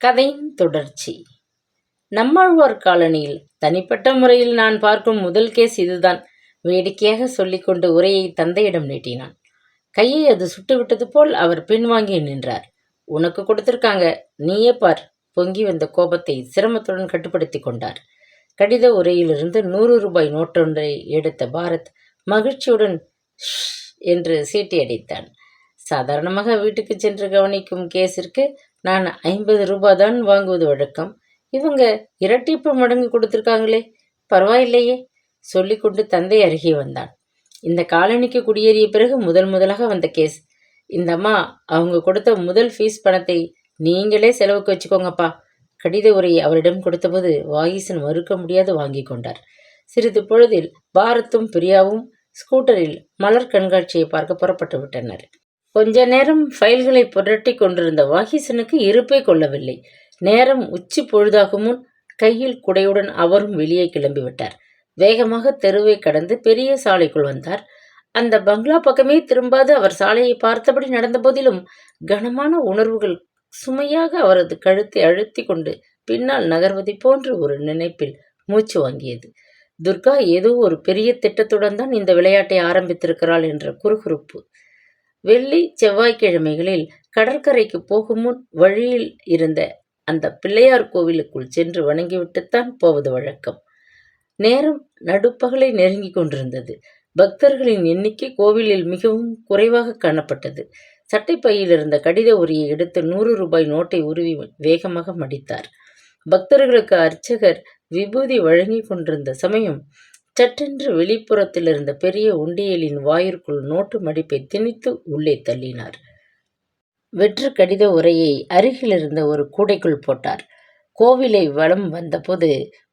கதையின் தொடர்ச்சி. நம்மாழ்வார் காலனியில் தனிப்பட்ட முறையில் நான் பார்க்கும் முதல் கேஸ் இதுதான். வேடிக்கையாக சொல்லிக்கொண்டு உரையை தந்தையிடம் நீட்டினான். கையை அது சுட்டுவிட்டது போல் அவர் பின்வாங்கி நின்றார். உனக்கு கொடுத்திருக்காங்க, நீயே பார். பொங்கி வந்த கோபத்தை சிரமத்துடன் கட்டுப்படுத்தி கொண்டார். கடித உரையிலிருந்து 100 ரூபாய் நோட்டொன்றை எடுத்த பாரத் மகிழ்ச்சியுடன் என்று சீட்டி அடித்தான். சாதாரணமாக வீட்டுக்கு சென்று கவனிக்கும் கேஸிற்கு நான் 50 ரூபாய் தான் வாங்குவது வழக்கம். இவங்க இரட்டிப்பு மடங்கு கொடுத்துருக்காங்களே, பரவாயில்லையே சொல்லிக்கொண்டு தந்தை அருகே வந்தான். இந்த காலனிக்கு குடியேறிய பிறகு முதலாக வந்த கேஸ். இந்த அம்மா அவங்க கொடுத்த முதல் ஃபீஸ் பணத்தை நீங்களே செலவுக்கு வச்சுக்கோங்கப்பா. கடித உரையை அவரிடம் கொடுத்தபோது வாகிசன் மறுக்க முடியாது வாங்கி கொண்டார். சிறிது பொழுதில் பாரத்தும் பிரியாவும் ஸ்கூட்டரில் மலர் கண்காட்சியை பார்க்க புறப்பட்டு விட்டனர். கொஞ்ச நேரம் ஃபைல்களை புரட்டி கொண்டிருந்த வாகிசனுக்கு இருப்பை கொள்ளவில்லை. நேரம் உச்சி பொழுதாகும் முன் கையில் குடையுடன் அவரும் வெளியே கிளம்பிவிட்டார். வேகமாக தெருவை கடந்து பெரிய சாலைக்குள் வந்தார். அந்த பங்களா பக்கமே திரும்பாது அவர் சாலையை பார்த்தபடி நடந்த போதிலும் கனமான உணர்வுகள் சுமையாக அவரது கழுத்தை அழுத்தி கொண்டு பின்னால் நகர்வதை போன்று ஒரு நினைப்பில் மூச்சு வாங்கியது. துர்கா ஏதோ ஒரு பெரிய திட்டத்துடன் தான் இந்த விளையாட்டை ஆரம்பித்திருக்கிறாள் என்ற குறுகுறுப்பு. வெள்ளி செவ்வாய்க்கிழமைகளில் கடற்கரைக்கு போகும் முன் வழியில் இருந்த அந்த பிள்ளையார் கோவிலுக்குள் சென்று வணங்கிவிட்டுத்தான் போவது வழக்கம். நேரம் நடுப்பகலை நெருங்கி கொண்டிருந்தது. பக்தர்களின் எண்ணிக்கை கோவிலில் மிகவும் குறைவாக காணப்பட்டது. சட்டைப்பையில் இருந்த கடித உரையை எடுத்து 100 ரூபாய் நோட்டை உருவி வேகமாக மடித்தார். பக்தர்களுக்கு அர்ச்சகர் விபூதி வழங்கி கொண்டிருந்த சமயம் சட்டென்று வெளிப்புறத்தில் இருந்த பெரிய உண்டியலின் வாயிற்குள் நோட்டு மடிப்பை திணித்து உள்ளே தள்ளினார். வெற்று கடித உரையை அருகில் இருந்த ஒரு கூடைக்குள் போட்டார். கோவிலை வலம் வந்தபோது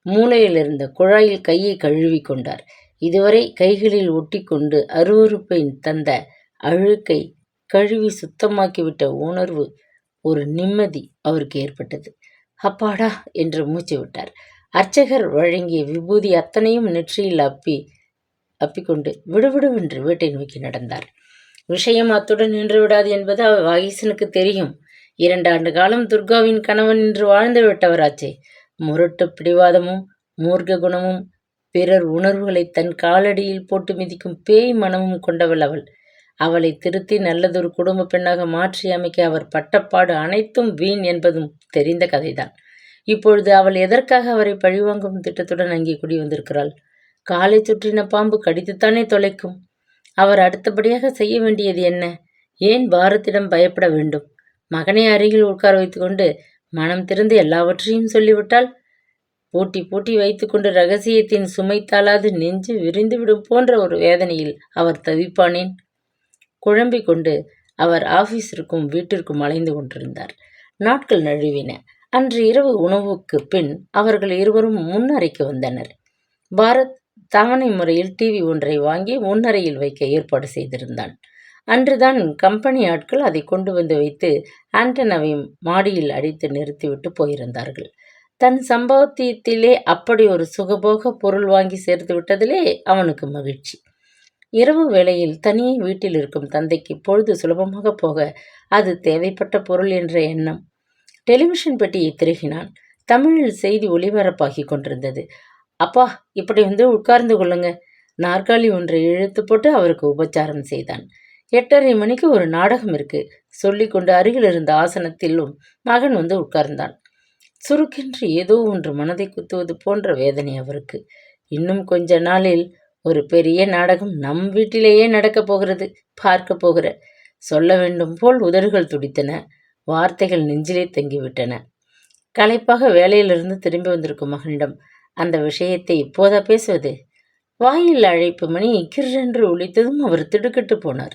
மூலையில் இருந்த குழாயில் கையை கழுவி கொண்டார். இதுவரை கைகளில் ஒட்டி கொண்டு அருவருப்பை தந்த அழுக்கை கழுவி சுத்தமாக்கிவிட்ட உணர்வு, ஒரு நிம்மதி அவருக்கு ஏற்பட்டது. அப்பாடா என்று மூச்சு விட்டார். அர்ச்சகர் வழங்கிய விபூதி அத்தனையும் நெற்றியில் அப்பிக்கொண்டு விடுவிடுவென்று வீட்டை நோக்கி நடந்தார். விஷயம் அத்துடன் நின்று விடாது என்பது வாகிசனுக்கு தெரியும். 2 ஆண்டு காலம் துர்காவின் கணவன் என்று வாழ்ந்து விட்டவராச்சே. முரட்டு பிடிவாதமும் மூர்க்க குணமும் பிறர் உணர்வுகளை தன் காலடியில் போட்டு மிதிக்கும் பேய் மனமும் கொண்டவள் அவள். அவளை திருத்தி நல்லதொரு குடும்ப பெண்ணாக மாற்றி அமைக்க அவர் பட்டப்பாடு அனைத்தும் வீண் என்பதும் தெரிந்த கதைதான். இப்பொழுது அவள் எதற்காக அவரை பழிவாங்கும் திட்டத்துடன் அங்கே குடி வந்திருக்கிறாள்? காலை சுற்றின பாம்பு கடித்துத்தானே தொலைக்கும். அவர் அடுத்தபடியாக செய்ய வேண்டியது என்ன? ஏன் பாரத்திடம் பயப்பட வேண்டும்? மகனை அருகில் உட்கார வைத்துக்கொண்டு மனம் திறந்து எல்லாவற்றையும் சொல்லிவிட்டால் பூட்டி வைத்துக்கொண்டு ரகசியத்தின் சுமைத்தாலாது நெஞ்சு விரிந்துவிடும் போன்ற ஒரு வேதனையில் அவர் தவிப்பானேன்? குழம்பிக் கொண்டு அவர் ஆபீஸிற்கும் வீட்டிற்கும் அலைந்து கொண்டிருந்தார். நாட்கள் நழுவின. அன்று இரவு உணவுக்கு பின் அவர்கள் இருவரும் முன்னறைக்கு வந்தனர். பாரத் தவணை முறையில் டிவி ஒன்றை வாங்கி முன்னறையில் வைக்க ஏற்பாடு செய்திருந்தான். அன்றுதான் கம்பெனி ஆட்கள் அதை கொண்டு வந்து வைத்து ஆண்டனாவை மாடியில் அடித்து நிறுத்திவிட்டு போயிருந்தார்கள். தன் சம்பாத்தியத்திலே அப்படி ஒரு சுகபோக பொருள் வாங்கி சேர்த்து விட்டதிலே அவனுக்கு மகிழ்ச்சி. இரவு வேளையில் தனியே வீட்டில் இருக்கும் தந்தைக்கு பொழுது சுலபமாக போக அது தேவைப்பட்ட பொருள் என்ற எண்ணம். டெலிவிஷன் பெட்டியை திருகினான். தமிழில் செய்தி ஒளிபரப்பாகி கொண்டிருந்தது. அப்பா, இப்படி வந்து உட்கார்ந்து கொள்ளுங்க. நாற்காலி ஒன்றை இழுத்து போட்டு அவருக்கு உபச்சாரம் செய்தான். 8:30 மணிக்கு ஒரு நாடகம் இருக்கு சொல்லிக்கொண்டு அருகில் இருந்த ஆசனத்திலும் மகன் வந்து உட்கார்ந்தான். சுருக்கென்று ஏதோ ஒன்று மனதை குத்துவது போன்ற வேதனை அவருக்கு. இன்னும் கொஞ்ச நாளில் ஒரு பெரிய நாடகம் நம் வீட்டிலேயே நடக்கப் போகிறது. பார்க்க போகிற. சொல்ல வேண்டும் போல் உதடுகள் துடித்தன. வார்த்தைகள் நெஞ்சிலே தங்கிவிட்டன. களைப்பாக வேலையிலிருந்து திரும்பி வந்திருக்கும் மகனிடம் அந்த விஷயத்தை இப்போதா பேசுவது? வாயில் அழைப்பு மணி கிரென்று ஒலித்ததும் அவர் திடுக்கிட்டு போனார்.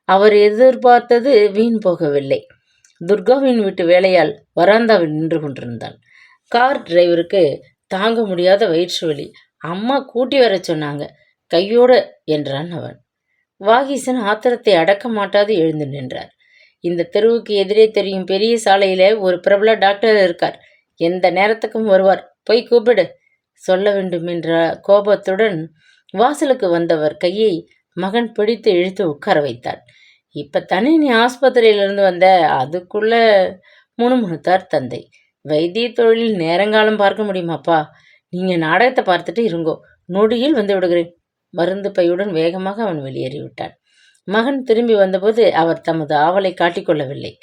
அவர் எதிர்பார்த்தது வீண் போகவில்லை. துர்காவின் வீட்டு வேலையால் வராந்தாவில் நின்று கொண்டிருந்தான். கார் டிரைவருக்கு தாங்க முடியாத வயிற்று வலி. அம்மா கூட்டி வர சொன்னாங்க கையோட என்றான் அவன். வாகிசன் ஆத்திரத்தை அடக்க மாட்டாது எழுந்து நின்றார். இந்த தெருவுக்கு எதிரே தெரியும் பெரிய சாலையில ஒரு பிரபல டாக்டர் இருக்கார். எந்த நேரத்துக்கும் வருவார். போய் கூப்பிடு சொல்ல வேண்டும் என்ற கோபத்துடன் வாசலுக்கு வந்தவர் கையை மகன் பிடித்து இழுத்து உட்கார வைத்தார். இப்பத்தானே நீ ஆஸ்பத்திரியிலிருந்து வந்த, அதுக்குள்ள முணுமுணுத்தார் தந்தை. வைத்திய தொழிலில் நேரங்காலம் பார்க்க முடியுமாப்பா? நீங்கள் நாடகத்தை பார்த்துட்டு இருங்கோ, நொடியில் வந்து விடுகிறேன். மருந்து பையுடன் வேகமாக அவன் வெளியேறிவிட்டான். மகன் திரும்பி வந்தபோது அவர் தமது ஆவலை காட்டிக்கொள்ளவில்லை.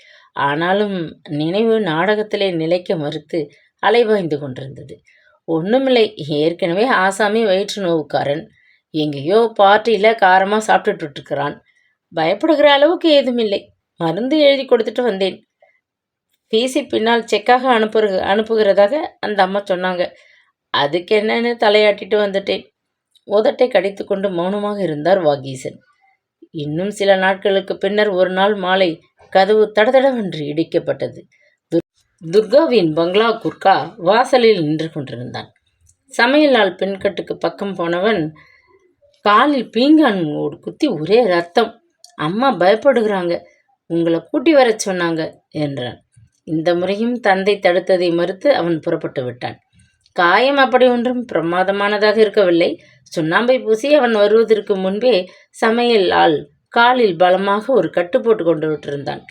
ஆனாலும் நினைவு நாடகத்திலே நிலைக்க மறுத்து அலைபாய்ந்து கொண்டிருந்தது. ஒன்றுமில்லை, ஏற்கனவே ஆசாமி வயிற்று நோவுக்காரன், எங்கேயோ பார்ட்டியில் காரமாக சாப்பிட்டுட்டு இருக்கிறான். பயப்படுகிற அளவுக்கு ஏதுமில்லை. மருந்து எழுதி கொடுத்துட்டு வந்தேன். ஃபீஸை பின்னால் செக்காக அனுப்புகிறதாக அந்த அம்மா சொன்னாங்க. அதுக்கு என்னன்னு தலையாட்டிட்டு வந்துட்டேன். உதட்டை கடித்து கொண்டு மௌனமாக இருந்தார் வாகீசன். இன்னும் சில நாட்களுக்கு பின்னர் ஒரு நாள் மாலை கதவு தடதடவென்று இடிக்கப்பட்டது. துர்காவின் பங்களா குர்கா வாசலில் நின்று கொண்டிருந்தான். சமையலால் பெண்கட்டுக்கு பக்கம் போனவன் காலில் பீங்கான் குத்தி ஒரே ரத்தம். அம்மா பயப்படுகிறாங்க, உங்களை கூட்டி வர சொன்னாங்க என்றான். இந்த முறையும் தந்தை தடுத்ததை மறுத்து அவன் புறப்பட்டு விட்டான். காயம் அப்படி ஒன்றும் பிரமாதமானதாக இருக்கவில்லை. சுண்ணாம்பை பூசி அவன் வருவதற்கு முன்பே சமையல் ஆள் காலில் பலமாக ஒரு கட்டு போட்டு கொண்டு விட்டிருந்தான்.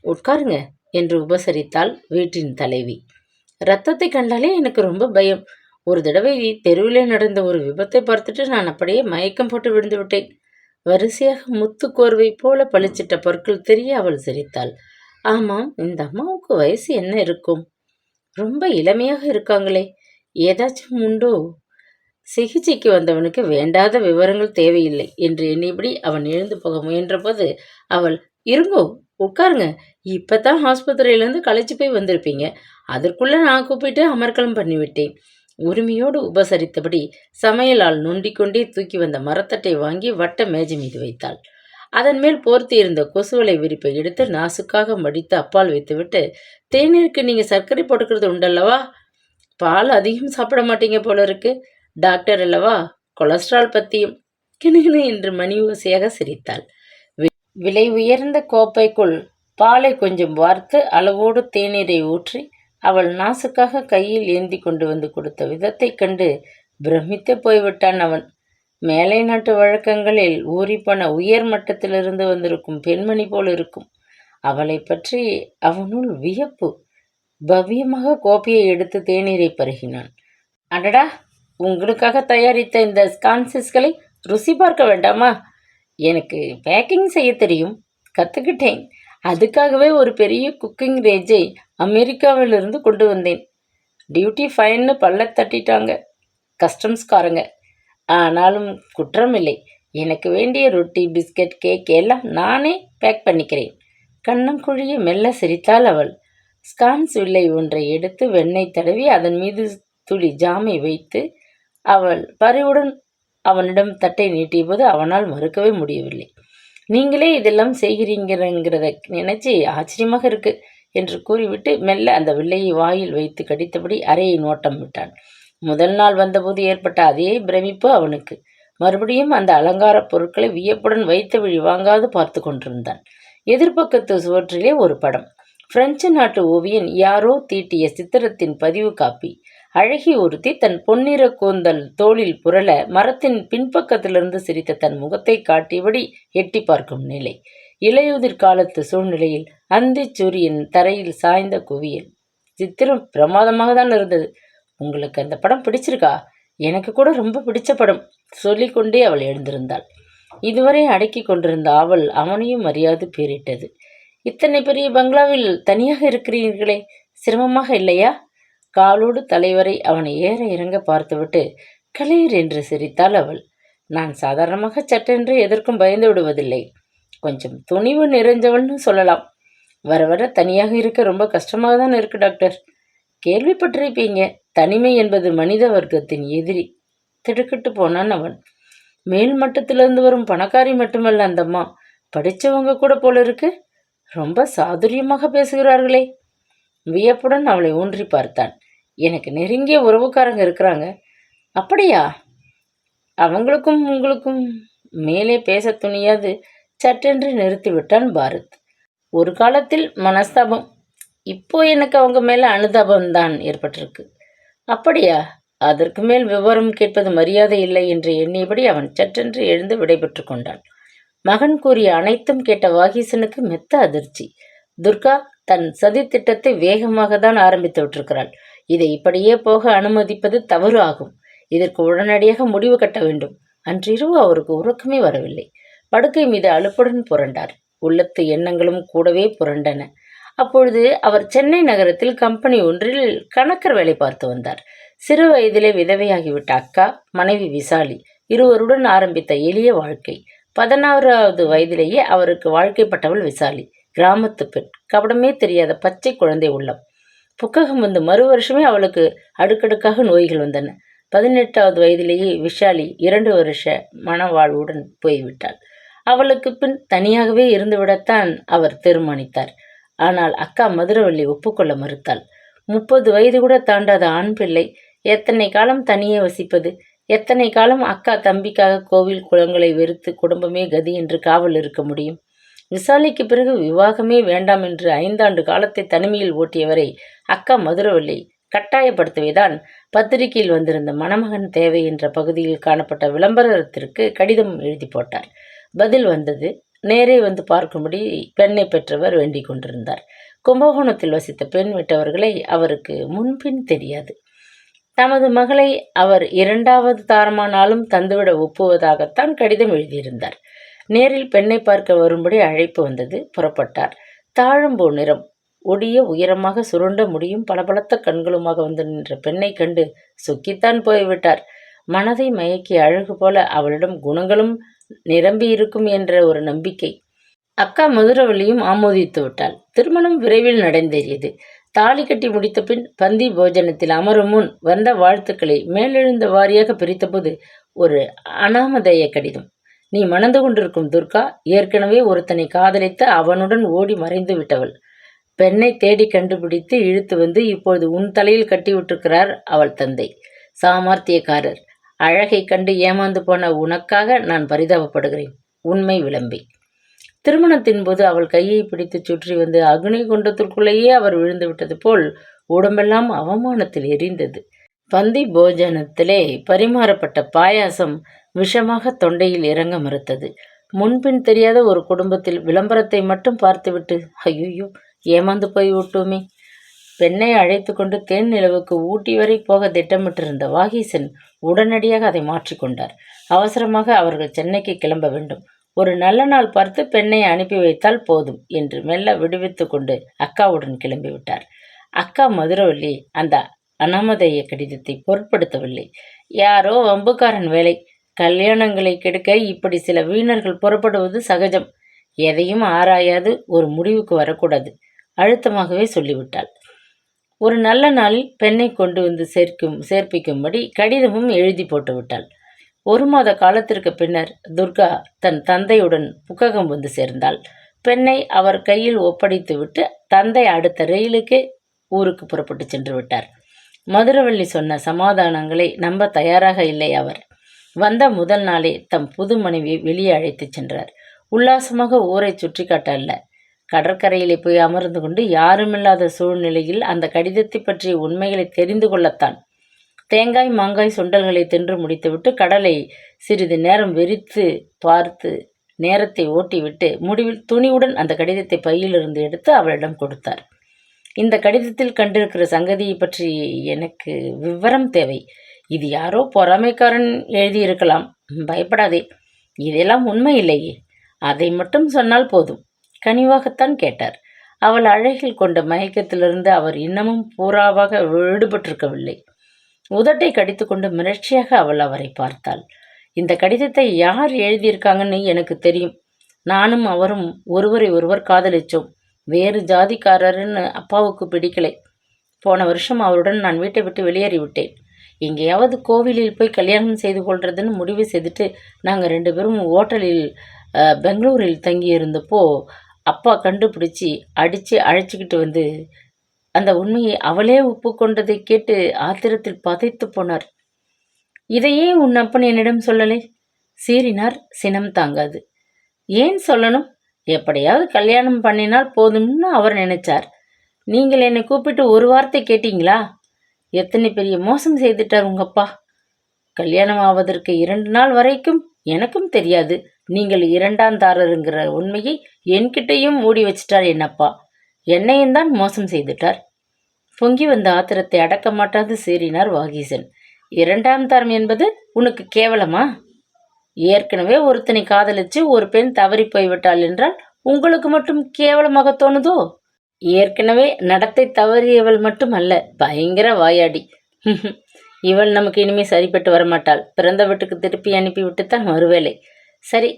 உட்காருங்க என்று உபசரித்தாள் வீட்டின் தலைவி. இரத்தத்தை கண்டாலே எனக்கு ரொம்ப பயம். ஒரு தடவை தெருவிலே நடந்த ஒரு விபத்தை பார்த்துட்டு நான் அப்படியே மயக்கம் போட்டு விழுந்து விட்டேன். வரிசையாக முத்து கோர்வை போல பளிச்சிட்ட பொருட்கள் தெரிய அவள் சிரித்தாள். ஆமாம், இந்த அம்மாவுக்கு வயசு என்ன இருக்கும்? ரொம்ப இளமையாக இருக்காங்களே, ஏதாச்சும் உண்டோ? சிகிச்சைக்கு வந்தவனுக்கு வேண்டாத விவரங்கள் தேவையில்லை என்று எண்ணியபடி அவன் எழுந்து போக முயன்றபோது அவள், இருங்கோ, உட்காருங்க, இப்பதான் ஆஸ்பத்திரியிலேருந்து களைச்சி போய் வந்திருப்பீங்க, அதற்குள்ள நான் கூப்பிட்டு அமர்க்கலம் பண்ணிவிட்டேன். உரிமையோடு உபசரித்தபடி சமையலால் நொண்டிக்கொண்டே தூக்கி வந்த மரத்தட்டை வாங்கி வட்ட மேஜை மீது வைத்தாள். அதன் மேல் போர்த்தி இருந்த கொசுவலை விரிப்பை எடுத்து நாசுக்காக மடித்து அப்பால் வைத்துவிட்டு, தேநீருக்கு நீங்கள் சர்க்கரை போட்டுக்கிறது உண்டல்லவா? பால் அதிகம் சாப்பிட மாட்டீங்க போல இருக்கு. டாக்டர் அல்லவா, கொலஸ்ட்ரால் பற்றியும் கிணுகிணு என்று மணி ஓசையாக சிரித்தாள். விலை உயர்ந்த கோப்பைக்குள் பாலை கொஞ்சம் வார்த்து அளவோடு தேநீரை ஊற்றி அவள் நாசுக்காக கையில் ஏந்தி கொண்டு வந்து கொடுத்த விதத்தை கண்டு பிரமித்து போய்விட்டான் அவன். மேலை நாட்டு வழக்கங்களில் ஊறிப்போன உயர் மட்டத்திலிருந்து வந்திருக்கும் பெண்மணி போல் இருக்கும். அவளை பற்றி அவனுள் வியப்பு. பவ்யமாக கோப்பையை எடுத்து தேநீரை பருகினான். அடடா, உங்களுக்காக தயாரித்த இந்த ஸ்கான்சிஸ்களை ருசி பார்க்க வேண்டாமா? எனக்கு பேக்கிங் செய்ய தெரியும், கற்றுக்கிட்டேன். அதுக்காகவே ஒரு பெரிய குக்கிங் ரேஞ்சை அமெரிக்காவிலிருந்து கொண்டு வந்தேன். டியூட்டி ஃபைன்னு பல்ல தட்டிட்டாங்க கஸ்டம்ஸ்காரங்க. ஆனாலும் குற்றமில்லை. எனக்கு வேண்டிய ரொட்டி, பிஸ்கட், கேக் எல்லாம் நானே பேக் பண்ணிக்கிறேன். கண்ணங்குழிய மெல்ல சிரித்தாள் அவள். ஸ்கான்ஸ் வில்லை ஒன்றை எடுத்து வெண்ணெய் தடவி அதன் மீது துளி ஜாமை வைத்து அவள் பரிவுடன் அவனிடம் தட்டை நீட்டியபோது அவனால் மறுக்கவே முடியவில்லை. நீங்களே இதெல்லாம் செய்கிறீங்கிறத நினைச்சி ஆச்சரியமாக இருக்கு என்று கூறிவிட்டு மெல்ல அந்த வில்லையை வாயில் வைத்து கடித்தபடி அறையை நோட்டம் விட்டான். முதல் நாள் வந்தபோது ஏற்பட்ட அதே பிரமிப்பு அவனுக்கு. மறுபடியும் அந்த அலங்கார பொருட்களை வியப்புடன் வைத்த வழி வாங்காது பார்த்து கொண்டிருந்தான். எதிர்பக்கத்து சுவற்றிலே ஒரு படம். பிரெஞ்சு நாட்டு ஓவியன் யாரோ தீட்டிய சித்திரத்தின் பதிவு காப்பி. அழகி ஒருத்தி தன் பொன்னிற கூந்தல் தோளில் புரள மரத்தின் பின்பக்கத்திலிருந்து சிரித்த தன் முகத்தை காட்டியபடி எட்டி பார்க்கும் நிலை. இலையுதிர் காலத்து சூழ்நிலையில் அந்தி சூரியன் தரையில் சாய்ந்த குவியல். சித்திரம் பிரமாதமாக தான் இருந்தது. உங்களுக்கு அந்த படம் பிடிச்சிருக்கா? எனக்கு கூட ரொம்ப பிடிச்ச படம் சொல்லிக்கொண்டே அவள் எழுந்திருந்தாள். இதுவரை அடக்கி கொண்டிருந்த அவள் அவனையும் அறியாது பேரிட்டது. இத்தனை பெரிய பங்களாவில் தனியாக இருக்கிறீர்களே, சிரமமாக இல்லையா? காலோடு தலைவரை அவனை ஏற இறங்க பார்த்துவிட்டு கலீர் என்று சிரித்தாள் அவள். நான் சாதாரணமாக சட்டென்று எதற்கும் பயந்து விடுவதில்லை. கொஞ்சம் துணிவு நிறைஞ்சவள்னு சொல்லலாம். வர வர தனியாக இருக்க ரொம்ப கஷ்டமாக தான் இருக்கு டாக்டர். கேள்விப்பட்டிருப்பீங்க, தனிமை என்பது மனித வர்க்கத்தின் எதிரி. திடுக்கிட்டு போனான் அவன். மேல் மட்டத்திலிருந்து வரும் பணக்காரி மட்டுமல்ல அந்தம்மா, படித்தவங்க கூட போல இருக்கு. ரொம்ப சாதுரியமாக பேசுகிறார்களே. வியப்புடன் அவளை ஊன்றி பார்த்தான். எனக்கு நெருங்கிய உறவுக்காரங்க இருக்கிறாங்க. அப்படியா? அவங்களுக்கும் உங்களுக்கும் மேலே பேச துணியாது சட்டென்று நிறுத்திவிட்டான் பாரத். ஒரு காலத்தில் மனஸ்தாபம், இப்போ எனக்கு அவங்க மேலே அனுதாபம்தான் ஏற்பட்டிருக்கு. அப்படியா? அதற்கு மேல் விவரம் கேட்பது மரியாதை இல்லை என்று எண்ணியபடி அவன் சட்டென்று எழுந்து விடைபெற்று கொண்டான். மகன் கூறிய அனைத்தும் கேட்ட வாகீசனுக்கு மெத்த அதிர்ச்சி. துர்கா தன் சதித்திட்டத்தை வேகமாக தான் ஆரம்பித்து விட்டிருக்கிறாள். இதை இப்படியே போக அனுமதிப்பது தவறு ஆகும். இதற்கு உடனடியாக முடிவு கட்ட வேண்டும். அன்றிரவு அவருக்கு உறக்கமே வரவில்லை. படுக்கை மீது அலுப்புடன் புரண்டார். உள்ளத்து எண்ணங்களும் கூடவே புரண்டன. அப்பொழுது அவர் சென்னை நகரத்தில் கம்பெனி ஒன்றில் கணக்கர் வேலை பார்த்து வந்தார். சிறு வயதிலே விதவையாகிவிட்ட அக்கா, மனைவி விசாலி இருவருடன் ஆரம்பித்த எளிய வாழ்க்கை. 16வது வயதிலேயே அவருக்கு வாழ்க்கைப்பட்டவள் விசாலி. கிராமத்து பெண், கபடமே தெரியாத பச்சை குழந்தை உள்ளம். புக்ககம் வந்து மறு வருஷமே அவளுக்கு அடுக்கடுக்காக நோய்கள் வந்தன. 18வது வயதிலேயே விஷாலி 2 வருஷ மனவாழ்வுடன் போய்விட்டாள். அவளுக்கு பின் தனியாகவே இருந்துவிடத்தான் அவர் தீர்மானித்தார். ஆனால் அக்கா மதுரவள்ளி ஒப்புக்கொள்ள மறுத்தாள். 30 வயது கூட தாண்டாத ஆண் பிள்ளை எத்தனை காலம் தனியே வசிப்பது? எத்தனை காலம் அக்கா தம்பிக்காக கோவில் குளங்களை வெறுத்து குடும்பமே கதி என்று காவல் இருக்க முடியும்? விசாலிக்கு பிறகு விவாகமே வேண்டாம் என்று 5 ஆண்டு காலத்தை தனிமையில் ஓட்டியவரை அக்கா மதுரவள்ளி கட்டாயப்படுத்தவேதான் பத்திரிகையில் வந்திருந்த மணமகன் தேவை என்ற பகுதியில் காணப்பட்ட விளம்பரத்திற்கு கடிதம் எழுதி போட்டார். பதில் வந்தது. நேரே வந்து பார்க்கும்படி பெண்ணை பெற்றவர் வேண்டிக் கொண்டிருந்தார். கும்பகோணத்தில் வசித்த பெண் விட்டவர்களை அவருக்கு முன்பின் தெரியாது. தமது மகளை அவர் 2வது தாரமானாலும் தந்துவிட ஒப்புவதாகத்தான் கடிதம் எழுதியிருந்தார். நேரில் பெண்ணை பார்க்க வரும்படி அழைப்பு வந்தது. புறப்பட்டார். தாழம்பூ நிறம், ஒடிய உயரமாக சுருண்ட முடியும் பளபளத்த கண்களுமாக வந்து நின்ற பெண்ணை கண்டு சொக்கித்தான் போய்விட்டார். மனதை மயக்கிய அழகு போல அவளிடம் குணங்களும் நிரம்பி இருக்கும் என்ற ஒரு நம்பிக்கை. அக்கா மதுரவள்ளியும் ஆமோதித்து விட்டாள். திருமணம் விரைவில் நடந்தேறியது. தாலி கட்டி முடித்த பின் பந்தி போஜனத்தில் அமரும் முன் வந்த வாழ்த்துக்களை மேலெழுந்த வாரியாக பிரித்தபோது ஒரு அனாமதேய கடிதம். நீ மணந்து கொண்டிருக்கும் துர்கா ஏற்கனவே ஒருத்தனை காதலித்து அவனுடன் ஓடி மறைந்து விட்டவள். பெண்ணை தேடி கண்டுபிடித்து இழுத்து வந்து இப்பொழுது உன் தலையில் கட்டிவிட்டிருக்கிறார் அவள் தந்தை. சாமர்த்தியக்காரர். அழகை கண்டு ஏமாந்து போன உனக்காக நான் பரிதாபப்படுகிறேன். உண்மை விளம்பி. திருமணத்தின் போது அவள் கையை பிடித்து சுற்றி வந்து அக்னி குண்டத்திற்குள்ளேயே அவர் விழுந்து விட்டது போல் உடம்பெல்லாம் அவமானத்தில் எரிந்தது. பந்தி போஜனத்திலே பரிமாறப்பட்ட பாயாசம் விஷமாக தொண்டையில் இறங்க மறுத்தது. முன்பின் தெரியாத ஒரு குடும்பத்தில் விளம்பரத்தை மட்டும் பார்த்துவிட்டு ஐயோ ஏமாந்து போய் விட்டோமே. பெண்ணை அழைத்து கொண்டு தேன் நிலவுக்கு ஊட்டி வரை போக திட்டமிட்டிருந்த வாகீசன் உடனடியாக அதை மாற்றிக்கொண்டார். அவசரமாக அவர்கள் சென்னைக்கு கிளம்ப வேண்டும். ஒரு நல்ல நாள் பார்த்து பெண்ணை அனுப்பி வைத்தால் போதும் என்று மெல்ல விடுவித்து கொண்டு அக்காவுடன் கிளம்பிவிட்டார். அக்கா மதுரவள்ளி அந்த அனாமதேய கடிதத்தை பொருட்படுத்தவில்லை. யாரோ வம்புக்காரன் வேலை. கல்யாணங்களை கெடுக்க இப்படி சில வீணர்கள் புறப்படுவது சகஜம். எதையும் ஆராயாது ஒரு முடிவுக்கு வரக்கூடாது. அழுத்தமாகவே சொல்லிவிட்டாள். ஒரு நல்ல நாளில் பெண்ணை கொண்டு வந்து சேர்ப்பிக்கும்படி கடிதமும் எழுதி போட்டு விட்டாள். 1 மாத காலத்திற்கு பின்னர் துர்கா தன் தந்தையுடன் புக்ககம் வந்து சேர்ந்தாள். பெண்ணை அவர் கையில் ஒப்படைத்துவிட்டு தந்தை அடுத்த ரயிலுக்கே ஊருக்கு புறப்பட்டு சென்று விட்டார். மதுரவள்ளி சொன்ன சமாதானங்களை நம்ப தயாராக இல்லை அவர். வந்த முதல் நாளே தம் புது மனைவியை வெளியே அழைத்து சென்றார். உல்லாசமாக ஊரை சுற்றி காட்ட அல்ல, கடற்கரையிலே போய் அமர்ந்து கொண்டு யாருமில்லாத சூழ்நிலையில் அந்த கடிதத்தை பற்றிய உண்மைகளை தெரிந்து கொள்ளத்தான். தேங்காய் மாங்காய் சுண்டல்களை தின்று முடித்துவிட்டு கடலை சிறிது நேரம் வெறித்து பார்த்து நேரத்தை ஓட்டிவிட்டு முடிவில் துணிவுடன் அந்த கடிதத்தை பையிலிருந்து எடுத்து அவளிடம் கொடுத்தார். இந்த கடிதத்தில் கண்டிருக்கிற சங்கதியை பற்றி எனக்கு விவரம் தேவை. இது யாரோ பொறாமைக்காரன் எழுதியிருக்கலாம். பயப்படாதே, இதெல்லாம் உண்மை இல்லையே. அதை மட்டும் சொன்னால் போதும். கனிவாகத்தான் கேட்டார். அவள் அழகில் கொண்ட மயக்கத்திலிருந்து அவர் இன்னமும் பூராவாக விடுபட்டிருக்கவில்லை. உதட்டை கடித்துக்கொண்டு மிரட்சியாக அவள் அவரை பார்த்தாள். இந்த கடிதத்தை யார் எழுதியிருக்காங்கன்னு எனக்கு தெரியும். நானும் அவரும் ஒருவரை ஒருவர் காதலிச்சோம். வேறு ஜாதிக்காரருன்னு அப்பாவுக்கு பிடிக்கலை. போன வருஷம் அவருடன் நான் வீட்டை விட்டு வெளியேறிவிட்டேன். எங்கேயாவது கோவிலில் போய் கல்யாணம் செய்து கொள்றதுன்னு முடிவு செய்துட்டு நாங்கள் 2 பேரும் ஓட்டலில் பெங்களூரில் தங்கியிருந்தப்போ அப்பா கண்டுபிடிச்சி அடித்து அழைச்சிக்கிட்டு வந்து அந்த உண்மையை அவளே ஒப்புக்கொண்டதை கேட்டு ஆத்திரத்தில் பதைத்து போனார். இதையே உன் அப்பன் என்னிடம் சொல்லலை? சீறினார். சினம் தாங்காது. ஏன் சொல்லணும்? எப்படியாவது கல்யாணம் பண்ணினால் போதும்னு அவர் நினைச்சார். நீங்கள் என்னை கூப்பிட்டு ஒரு வார்த்தை கேட்டீங்களா? எத்தனை பெரிய மோசம் செய்துட்டார் உங்கப்பா. கல்யாணம் ஆவதற்கு 2 நாள் வரைக்கும் எனக்கும் தெரியாது நீங்கள் 2ஆம் தாரருங்கிற உண்மையை என்கிட்டையும் மூடி வச்சிட்டார் என்னப்பா. என்னையும் தான் மோசம் செய்துட்டார். பொங்கி வந்த ஆத்திரத்தை அடக்க மாட்டாது சீறினார் வாகீசன். 2ஆம் தரம் என்பது உனக்கு கேவலமா? ஏற்கனவே ஒருத்தனை காதலிச்சு ஒரு பெண் தவறி போய்விட்டாள் என்றால் உங்களுக்கு மட்டும் கேவலமாக தோணுதோ? ஏற்கனவே நடத்தை தவறியவள் மட்டும் அல்ல, பயங்கர வாயாடி. இவள் நமக்கு இனிமே சரிப்பட்டு வரமாட்டாள். பிறந்த வீட்டுக்கு திருப்பி அனுப்பி விட்டுத்தான் மறுவேளை. சரி,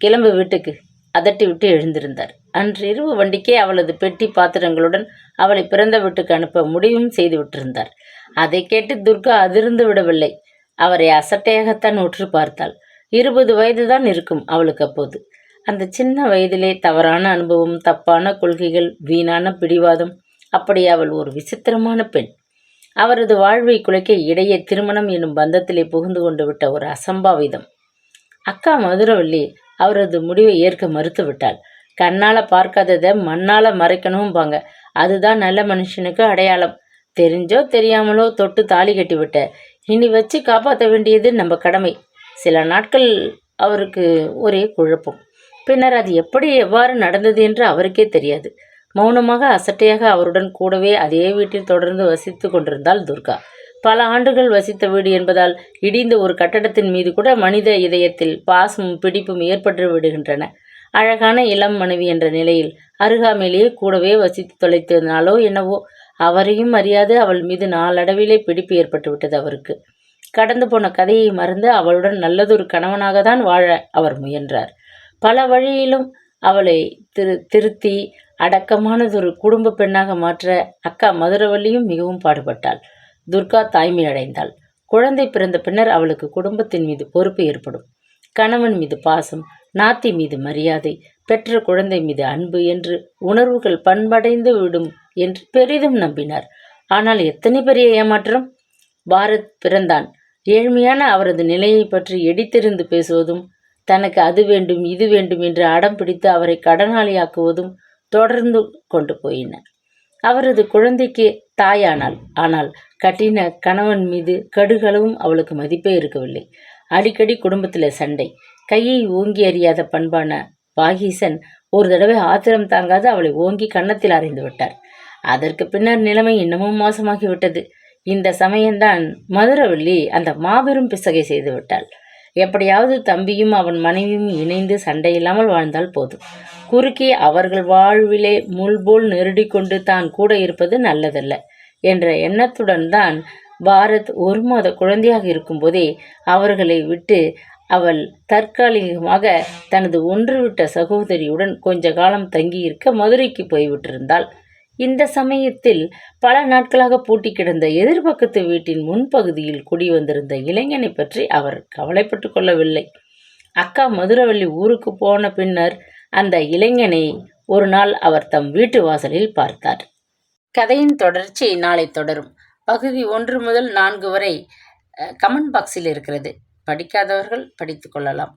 கிளம்பு வீட்டுக்கு. அதட்டி விட்டு எழுந்திருந்தார். அன்றிரவு வண்டிக்கே அவளது பெட்டி பாத்திரங்களுடன் அவளை பிறந்த வீட்டுக்கு அனுப்ப முடிவும் செய்து விட்டிருந்தார். அதை கேட்டு துர்கா அதிர்ந்து விடவில்லை. அவரை அசட்டையாகத்தான் உற்று பார்த்தாள். 20 வயதுதான் இருக்கும் அவளுக்கு அப்போது. அந்த சின்ன வயதிலே தவறான அனுபவம், தப்பான கொள்கைகள், வீணான பிடிவாதம். அப்படி அவள் ஒரு விசித்திரமான பெண். அவரது வாழ்வை குலைக்க இடையே திருமணம் என்னும் பந்தத்திலே புகுந்து கொண்டு விட்ட ஒரு அசம்பாவிதம். அக்கா மதுரவள்ளி அவரது முடிவை ஏற்க மறுத்து விட்டாள். கண்ணால பார்க்காததை மண்ணால மறைக்கணும்பாங்க. அதுதான் நல்ல மனுஷனுக்கு அடையாளம். தெரிஞ்சோ தெரியாமலோ தொட்டு தாலி கட்டிவிட்ட. இனி வச்சு காப்பாற்ற வேண்டியது நம்ம கடமை. சில நாட்கள் அவருக்கு ஒரே குழப்பம். பின்னர் அது எவ்வாறு நடந்தது என்று அவருக்கே தெரியாது. மௌனமாக அசட்டையாக அவருடன் கூடவே அதே வீட்டில் தொடர்ந்து வசித்து கொண்டிருந்தாள் துர்கா. பல ஆண்டுகள் வசித்த வீடு என்பதால் இடிந்த ஒரு கட்டடத்தின் மீது கூட மனித இதயத்தில் பாசமும் பிடிப்பும் ஏற்பட்டு விடுகின்றன. அழகான இளம் மனைவி என்ற நிலையில் அருகாமையிலேயே கூடவே வசித்து தொலைத்தனாலோ என்னவோ அவரையும் அறியாது அவள் மீது நாளடைவிலே பிடிப்பு ஏற்பட்டு விட்டது அவருக்கு. கடந்து போன கதையை மறந்து அவளுடன் நல்லதொரு கணவனாக தான் வாழ அவர் முயன்றார். பல வழியிலும் அவளை திருத்தி அடக்கமானதொரு குடும்ப பெண்ணாக மாற்ற அக்கா மதுரவள்ளியும் மிகவும் பாடுபட்டாள். துர்கா தாய்மை அடைந்தாள். குழந்தை பிறந்த பின்னர் அவளுக்கு குடும்பத்தின் மீது பொறுப்பு ஏற்படும். கணவன் மீது பாசம், நாத்தி மீது மரியாதை, பெற்ற குழந்தை மீது அன்பு என்று உணர்வுகள் பண்படைந்து விடும் என்று பெரிதும் நம்பினார். ஆனால் எத்தனை பெரிய ஏமாற்றம்! பாரத் பிறந்தான். ஏழ்மையான அவரது நிலையை பற்றி எடித்தெறிந்து பேசுவதும், தனக்கு அது வேண்டும் இது வேண்டும் என்று அடம் பிடித்து அவரை கடனாளியாக்குவதும் தொடர்ந்து கொண்டு போயின. அவரது குழந்தைக்கு தாயானாள். ஆனால் கட்டின கணவன் மீது கடுகளவும் அவளுக்கு மதிப்பே இருக்கவில்லை. அடிக்கடி குடும்பத்தில் சண்டை. கையை ஓங்கி அறியாத பண்பான வாகீசன் ஒரு தடவை ஆத்திரம் தாங்காது அவளை ஓங்கி கன்னத்தில் அறைந்து விட்டார். அதற்கு பின்னர் நிலைமை இன்னமும் மோசமாகிவிட்டது. இந்த சமயம்தான் மதுரவள்ளி அந்த மாபெரும் பிசகை செய்து விட்டாள். எப்படியாவது தம்பியும் அவன் மனைவியும் இணைந்து சண்டையில்லாமல் வாழ்ந்தால் போதும். குறுக்கே அவர்கள் வாழ்விலே முள்போல் நெருடிக்கொண்டு தான் கூட இருப்பது நல்லதல்ல என்ற எண்ணத்துடன் தான் பாரத் 1 மாத குழந்தையாக இருக்கும்போதே அவர்களை விட்டு அவள் தற்காலிகமாக தனது ஒன்றுவிட்ட சகோதரியுடன் கொஞ்ச காலம் தங்கியிருக்க மதுரைக்கு போய்விட்டிருந்தாள். இந்த சமயத்தில் பல நாட்களாக பூட்டி கிடந்த எதிர்பக்கத்து வீட்டின் முன்பகுதியில் குடிவந்திருந்த இளைஞனை பற்றி அவர் கவலைப்பட்டு கொள்ளவில்லை. அக்கா மதுரவள்ளி ஊருக்கு போன பின்னர் அந்த இளைஞனை ஒரு நாள் அவர் தம் வீட்டு வாசலில் பார்த்தார். கதையின் தொடர்ச்சி நாளை தொடரும். பகுதி 1 முதல் 4 வரை கமெண்ட் பாக்ஸில் இருக்கிறது. படிக்காதவர்கள் படித்து கொள்ளலாம்.